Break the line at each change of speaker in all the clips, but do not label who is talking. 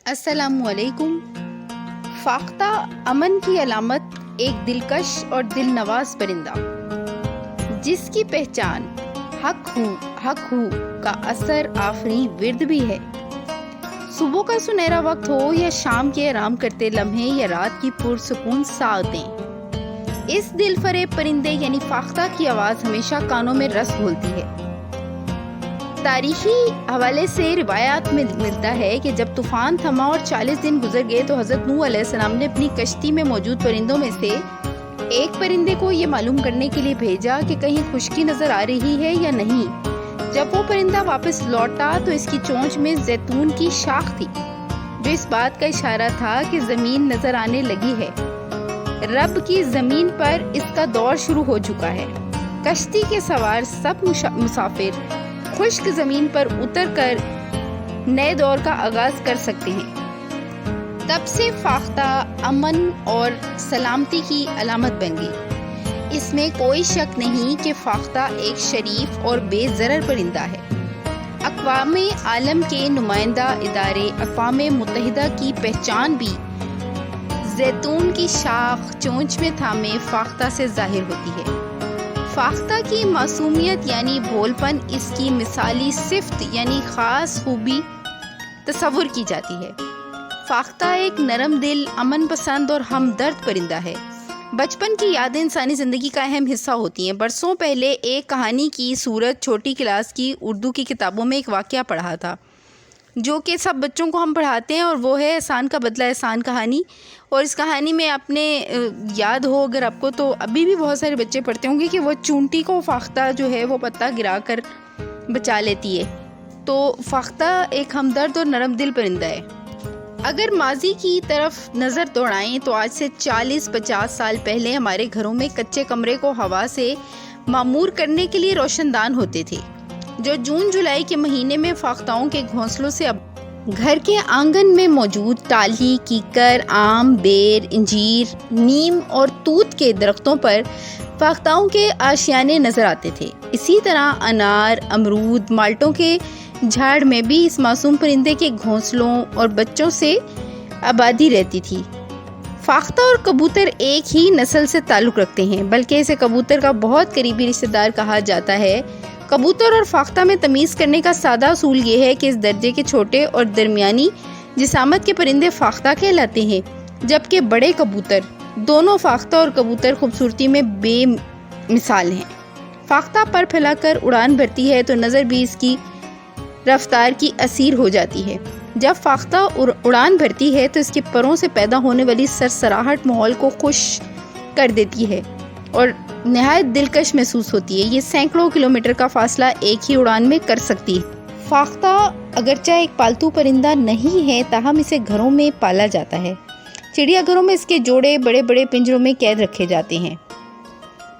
السلام علیکم۔ فاختہ امن کی علامت ایک دلکش اور دل نواز پرندہ جس کی پہچان حق ہو کا اثر آفریں ورد بھی ہے۔ صبح کا سنہرا وقت ہو یا شام کے آرام کرتے لمحے یا رات کی پرسکون ساعتیں، اس دل فریب پرندے یعنی فاختہ کی آواز ہمیشہ کانوں میں رس گھولتی ہے۔ تاریخی حوالے سے روایات میں ملتا ہے کہ جب طوفان تھما اور 40 دن گزر گئے تو حضرت نوح علیہ السلام نے اپنی کشتی میں موجود پرندوں میں سے ایک پرندے کو یہ معلوم کرنے کے لیے بھیجا کہ کہیں خشکی نظر آ رہی ہے یا نہیں۔ جب وہ پرندہ واپس لوٹا تو اس کی چونچ میں زیتون کی شاخ تھی، جو اس بات کا اشارہ تھا کہ زمین نظر آنے لگی ہے، رب کی زمین پر اس کا دور شروع ہو چکا ہے۔ کشتی کے سوار سب مسافر خشک زمین پر اتر کر نئے دور کا آغاز کر سکتے ہیں۔ تب سے فاختہ امن اور سلامتی کی علامت بن گئی۔ اس میں کوئی شک نہیں کہ فاختہ ایک شریف اور بے ضرر پرندہ ہے۔ اقوام عالم کے نمائندہ ادارے اقوام متحدہ کی پہچان بھی زیتون کی شاخ چونچ میں تھامے فاختہ سے ظاہر ہوتی ہے۔ فاختہ کی معصومیت یعنی بھول پن اس کی مثالی صفت یعنی خاص خوبی تصور کی جاتی ہے۔ فاختہ ایک نرم دل، امن پسند اور ہمدرد پرندہ ہے۔ بچپن کی یادیں انسانی زندگی کا اہم حصہ ہوتی ہیں۔ برسوں پہلے ایک کہانی کی صورت چھوٹی کلاس کی اردو کی کتابوں میں ایک واقعہ پڑھا تھا، جو کہ سب بچوں کو ہم پڑھاتے ہیں، اور وہ ہے احسان کا بدلہ احسان کہانی۔ اور اس کہانی میں اپنے یاد ہو اگر آپ کو تو ابھی بھی بہت سارے بچے پڑھتے ہوں گے کہ وہ چونٹی کو فاختہ جو ہے وہ پتہ گرا کر بچا لیتی ہے۔ تو فاختہ ایک ہمدرد اور نرم دل پرندہ ہے۔ اگر ماضی کی طرف نظر دوڑائیں تو آج سے 40-50 سال پہلے ہمارے گھروں میں کچے کمرے کو ہوا سے معمور کرنے کے لیے روشن دان ہوتے تھے، جو جون جولائی کے مہینے میں فاختاؤں کے گھونسلوں سے گھر کے آنگن میں موجود ٹالی، کیکر، آم، بیر، انجیر، نیم اور توت کے درختوں پر فاختاؤں کے آشیانے نظر آتے تھے۔ اسی طرح انار، امرود، مالٹوں کے جھاڑ میں بھی اس معصوم پرندے کے گھونسلوں اور بچوں سے آبادی رہتی تھی۔ فاختہ اور کبوتر ایک ہی نسل سے تعلق رکھتے ہیں، بلکہ اسے کبوتر کا بہت قریبی رشتہ دار کہا جاتا ہے۔ کبوتر اور فاختہ میں تمیز کرنے کا سادہ اصول یہ ہے کہ اس درجے کے چھوٹے اور درمیانی جسامت کے پرندے فاختہ کہلاتے ہیں، جبکہ بڑے کبوتر، دونوں فاختہ اور کبوتر خوبصورتی میں بے مثال ہیں۔ فاختہ پر پھیلا کر اڑان بھرتی ہے تو نظر بھی اس کی رفتار کی اسیر ہو جاتی ہے۔ جب فاختہ اڑان بھرتی ہے تو اس کے پروں سے پیدا ہونے والی سرسراہٹ ماحول کو خوش کر دیتی ہے اور نہایت دلکش محسوس ہوتی ہے۔ یہ سینکڑوں کلومیٹر کا فاصلہ ایک ہی اڑان میں کر سکتی ہے۔ فاختہ اگرچہ ایک پالتو پرندہ نہیں ہے، تاہم اسے گھروں میں پالا جاتا ہے۔ چڑیا گھروں میں اس کے جوڑے بڑے بڑے پنجروں میں قید رکھے جاتے ہیں۔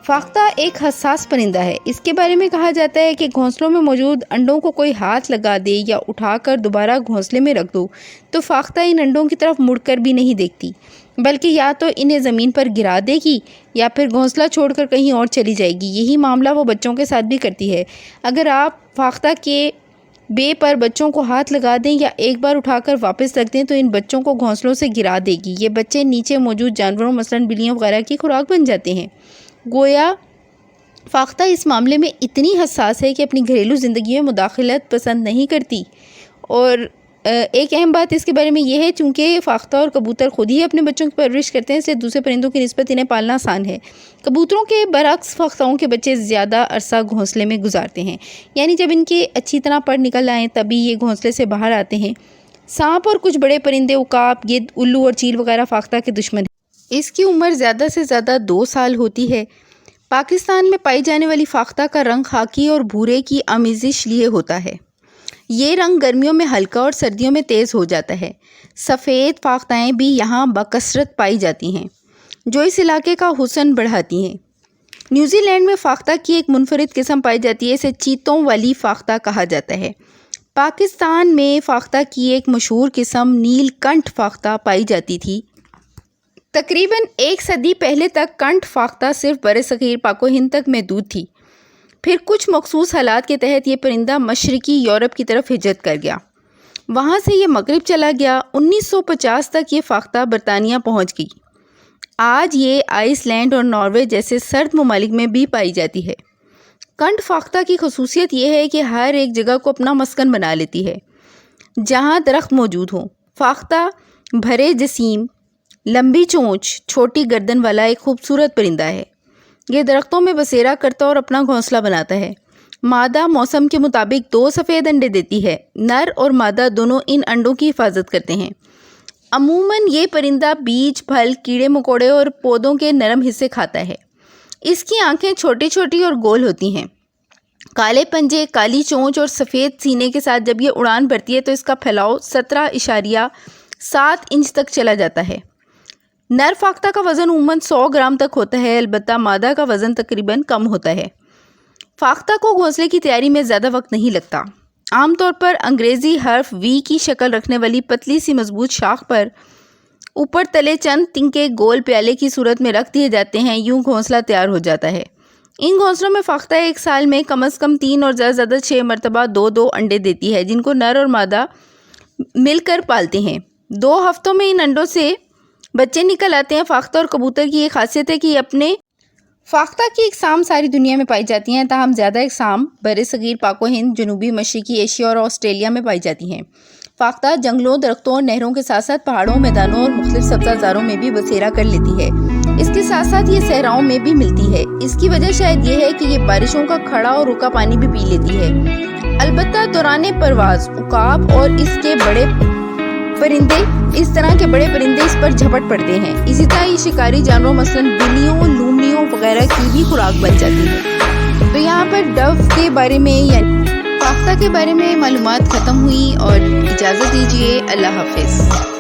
فاختہ ایک حساس پرندہ ہے۔ اس کے بارے میں کہا جاتا ہے کہ گھونسلوں میں موجود انڈوں کو کوئی ہاتھ لگا دے یا اٹھا کر دوبارہ گھونسلے میں رکھ دو تو فاختہ ان انڈوں کی طرف مڑ کر بھی نہیں دیکھتی، بلکہ یا تو انہیں زمین پر گرا دے گی یا پھر گھونسلہ چھوڑ کر کہیں اور چلی جائے گی۔ یہی معاملہ وہ بچوں کے ساتھ بھی کرتی ہے۔ اگر آپ فاختہ کے بے پر بچوں کو ہاتھ لگا دیں یا ایک بار اٹھا کر واپس رکھ دیں تو ان بچوں کو گھونسلوں سے گرا دے گی۔ یہ بچے نیچے موجود جانوروں مثلاً بلیوں وغیرہ کی خوراک بن جاتے ہیں۔ گویا فاختہ اس معاملے میں اتنی حساس ہے کہ اپنی گھریلو زندگی میں مداخلت پسند نہیں کرتی۔ اور ایک اہم بات اس کے بارے میں یہ ہے، چونکہ فاختہ اور کبوتر خود ہی اپنے بچوں کی پرورش کرتے ہیں، اس لیے دوسرے پرندوں کی نسبت انہیں پالنا آسان ہے۔ کبوتروں کے برعکس فاختاؤں کے بچے زیادہ عرصہ گھونسلے میں گزارتے ہیں، یعنی جب ان کے اچھی طرح پر نکل آئیں تبھی یہ گھونسلے سے باہر آتے ہیں۔ سانپ اور کچھ بڑے پرندے، عقاب، گدھ، الو اور چیل وغیرہ فاختہ کے دشمن ہیں۔ اس کی عمر زیادہ سے زیادہ 2 سال ہوتی ہے۔ پاکستان میں پائی جانے والی فاختہ کا رنگ خاکی اور بھورے کی آمیزش لیے ہوتا ہے۔ یہ رنگ گرمیوں میں ہلکا اور سردیوں میں تیز ہو جاتا ہے۔ سفید فاختائیں بھی یہاں بکثرت پائی جاتی ہیں، جو اس علاقے کا حسن بڑھاتی ہیں۔ نیوزی لینڈ میں فاختہ کی ایک منفرد قسم پائی جاتی ہے، اسے چیتوں والی فاختہ کہا جاتا ہے۔ پاکستان میں فاختہ کی ایک مشہور قسم نیل کنٹھ فاختہ پائی جاتی تھی۔ تقریباً 1 صدی پہلے تک کنٹھ فاختہ صرف برصغیر پاک و ہند تک محدود تھی۔ پھر کچھ مخصوص حالات کے تحت یہ پرندہ مشرقی یورپ کی طرف ہجرت کر گیا۔ وہاں سے یہ مغرب چلا گیا۔ 1950 تک یہ فاختہ برطانیہ پہنچ گئی۔ آج یہ آئس لینڈ اور ناروے جیسے سرد ممالک میں بھی پائی جاتی ہے۔ کنڈ فاختہ کی خصوصیت یہ ہے کہ ہر ایک جگہ کو اپنا مسکن بنا لیتی ہے جہاں درخت موجود ہوں۔ فاختہ بھرے جسیم، لمبی چونچ، چھوٹی گردن والا ایک خوبصورت پرندہ ہے۔ یہ درختوں میں بسیرا کرتا اور اپنا گھونسلہ بناتا ہے۔ مادہ موسم کے مطابق 2 سفید انڈے دیتی ہے۔ نر اور مادہ دونوں ان انڈوں کی حفاظت کرتے ہیں۔ عموماً یہ پرندہ بیج، پھل، کیڑے مکوڑے اور پودوں کے نرم حصے کھاتا ہے۔ اس کی آنکھیں چھوٹی چھوٹی اور گول ہوتی ہیں۔ کالے پنجے، کالی چونچ اور سفید سینے کے ساتھ جب یہ اڑان بھرتی ہے تو اس کا پھیلاؤ 17.7 انچ تک چلا جاتا ہے۔ نر فاختہ کا وزن عموماً 100 گرام تک ہوتا ہے، البتہ مادہ کا وزن تقریباً کم ہوتا ہے۔ فاختہ کو گھونسلے کی تیاری میں زیادہ وقت نہیں لگتا۔ عام طور پر انگریزی حرف وی کی شکل رکھنے والی پتلی سی مضبوط شاخ پر اوپر تلے چند تنکے گول پیالے کی صورت میں رکھ دیے جاتے ہیں، یوں گھونسلہ تیار ہو جاتا ہے۔ ان گھونسلوں میں فاختہ ایک سال میں کم از کم 3 اور زیادہ سے زیادہ 6 مرتبہ 2 انڈے دیتی ہے، جن کو نر اور مادہ مل کر پالتے ہیں۔ 2 ہفتوں میں ان انڈوں سے بچے نکل آتے ہیں۔ فاختہ اور کبوتر کی یہ خاصیت ہے کہ یہ اپنے فاختہ کی اقسام ساری دنیا میں پائی جاتی ہیں، تاہم زیادہ اقسام برصغیر پاک و ہند، جنوبی مشرقی ایشیا اور آسٹریلیا میں پائی جاتی ہیں۔ فاختہ جنگلوں، درختوں اور نہروں کے ساتھ ساتھ پہاڑوں، میدانوں اور مختلف سبزہ زاروں میں بھی بسیرا کر لیتی ہے۔ اس کے ساتھ ساتھ یہ صحراؤں میں بھی ملتی ہے۔ اس کی وجہ شاید یہ ہے کہ یہ بارشوں کا کھڑا اور رکا پانی بھی پی لیتی ہے۔ البتہ دوران پرواز عقاب اور اس کے بڑے پرندے اس طرح کے بڑے پرندے اس پر جھپٹ پڑتے ہیں۔ اسی طرح یہ شکاری جانوروں مثلاً بلیوں، لومڑیوں وغیرہ کی بھی خوراک بن جاتی ہے۔ تو یہاں پر ڈو کے بارے میں یعنی فاختہ کے بارے میں معلومات ختم ہوئی اور اجازت دیجیے۔ اللہ حافظ۔